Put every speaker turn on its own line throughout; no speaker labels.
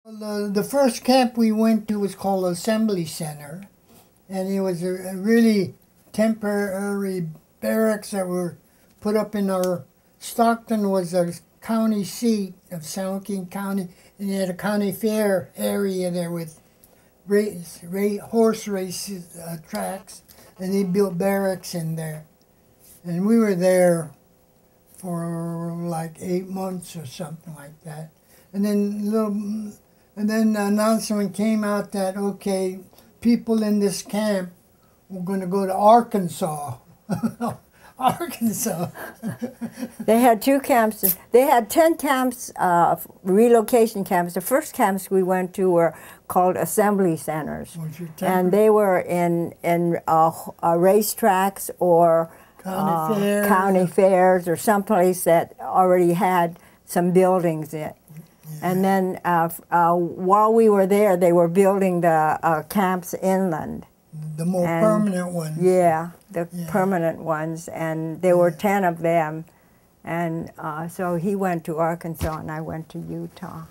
The first camp we went to was called Assembly Center, and it was a really temporary barracks that were put up in our. Stockton was a county seat of San Joaquin County, and you had a county fair area there with horse races tracks, and they built barracks in there. And we were there for like 8 months or something like that. And then an announcement came out that, okay, people in this camp were going to go to Arkansas. Arkansas.
They had 2 camps. They had 10 camps, relocation camps. The first camps we went to were called assembly centers, and they were in racetracks or county fairs or someplace that already had some buildings in. And then while we were there, they were building the camps inland.
The more permanent ones.
Yeah, the permanent ones, and there were 10 of them. And so he went to Arkansas and I went to Utah.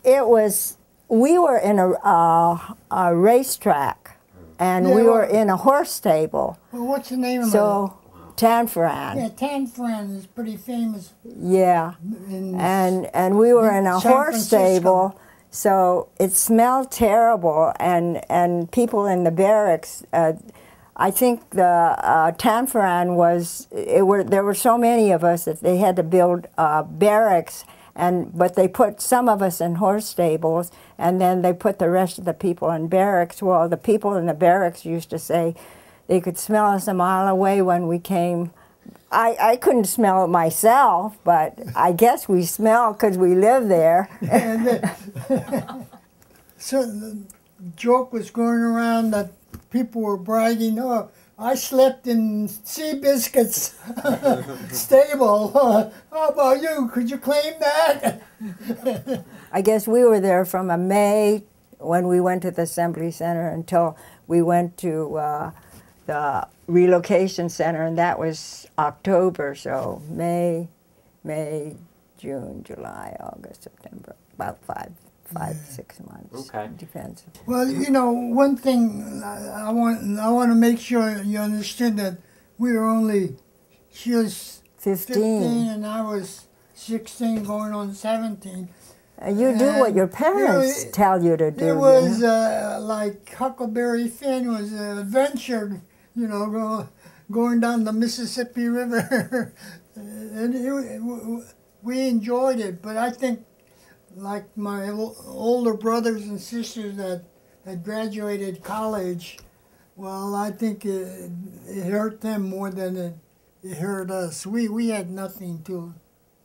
We were in a racetrack, and we were in a horse stable.
Well, what's the name of it?
So, Tanforan.
Yeah, Tanforan is pretty famous.
Yeah, and we were in a horse stable, so it smelled terrible, and people in the barracks, I think the Tanforan was, there were so many of us that they had to build barracks, but they put some of us in horse stables, and then they put the rest of the people in barracks. Well, the people in the barracks used to say they could smell us a mile away when we came. I couldn't smell it myself, but I guess we smell because we live there.
So the joke was going around that people were bragging, oh, I slept in Seabiscuit's stable. How about you? Could you claim that?
I guess we were there from May when we went to the Assembly Center until we went to the relocation center, and that was October, so May, June, July, August, September, about 6 months.
Okay.
Depends.
Well, you know, one thing I want to make sure you understood that we were only, she was 15 and I was 16 going on 17.
You do what your parents tell you to do.
It was like Huckleberry Finn was an adventure, you know, going down the Mississippi River. And we enjoyed it, but I think like my older brothers and sisters that had graduated college, well, I think it hurt them more than it hurt us. We had nothing to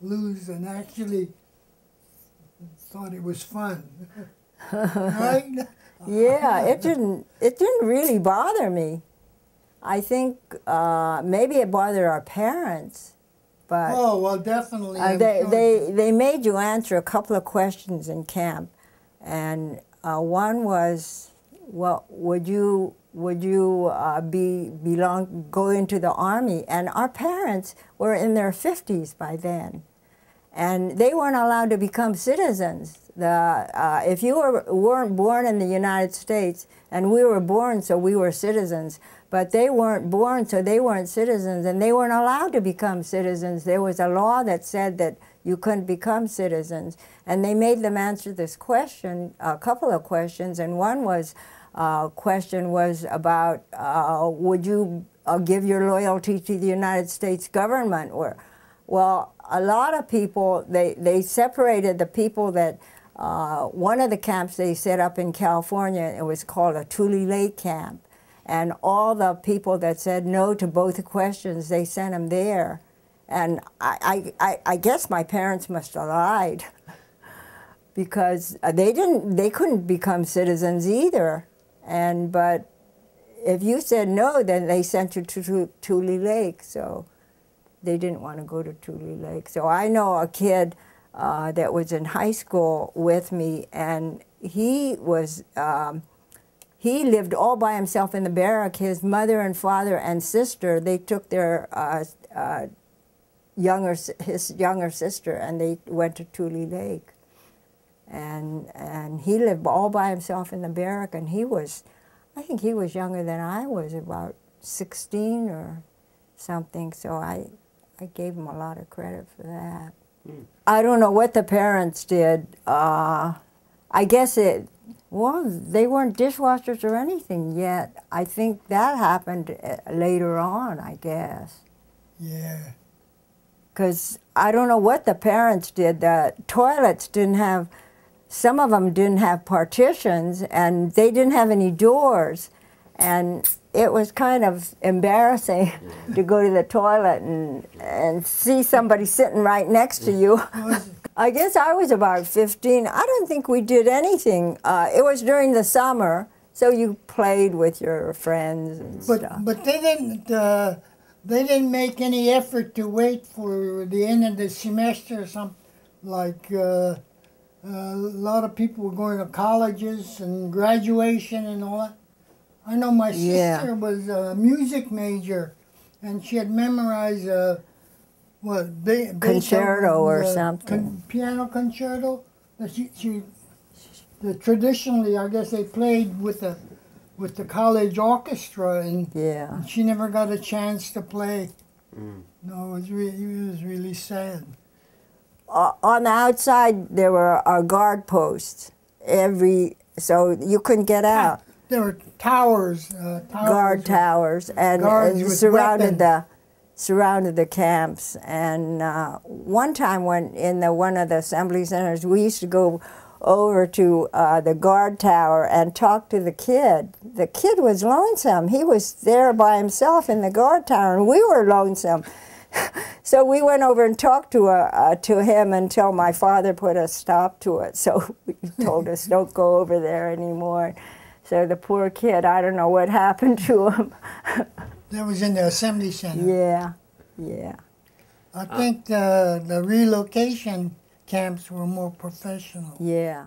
lose and actually thought it was fun. Right?
Yeah, it didn't really bother me. I think maybe it bothered our parents. But
oh, well, definitely.
They made you answer a couple of questions in camp, and one was, well, would you go into the Army? And our parents were in their 50s by then, and they weren't allowed to become citizens. If you weren't born in the United States, and we were born, so we were citizens. But they weren't born, so they weren't citizens, and they weren't allowed to become citizens. There was a law that said that you couldn't become citizens, and they made them answer this question, a couple of questions, and one question was about, would you give your loyalty to the United States government? Well, a lot of people, they separated the people that, one of the camps they set up in California, it was called a Tule Lake camp. And all the people that said no to both the questions, they sent them there. And I guess my parents must have lied because they couldn't become citizens either. But if you said no, then they sent you to Tule Lake. So they didn't want to go to Tule Lake. So I know a kid that was in high school with me, and he was. He lived all by himself in the barrack. His mother and father and sister, they took their his younger sister, and they went to Tule Lake. and he lived all by himself in the barrack, and I think he was younger than I was, about 16 or something, so I gave him a lot of credit for that. I don't know what the parents did. I guess they weren't dishwashers or anything yet. I think that happened later on, I guess.
Yeah.
Because I don't know what the parents did. The toilets didn't have, some of them didn't have partitions, and they didn't have any doors. And it was kind of embarrassing to go to the toilet and see somebody sitting right next to you. I guess I was about 15. I don't think we did anything. It was during the summer, so you played with your friends and stuff.
But they didn't make any effort to wait for the end of the semester or something. Like a lot of people were going to colleges and graduation and all that. I know my sister was a music major, and she had memorized
concerto or something.
Piano concerto. Traditionally, I guess they played with the college orchestra, and she never got a chance to play. No, it was really sad.
On the outside, there were our guard posts. So you couldn't get out.
There were towers.
Guard towers, and surrounded the camps. And one time, when in one of the assembly centers, we used to go over to the guard tower and talk to the kid. The kid was lonesome. He was there by himself in the guard tower, and we were lonesome. So we went over and talked to him until my father put a stop to it. So he told us, don't go over there anymore. So the poor kid, I don't know what happened to him.
That was in the assembly center.
Yeah.
I think the relocation camps were more professional.
Yeah.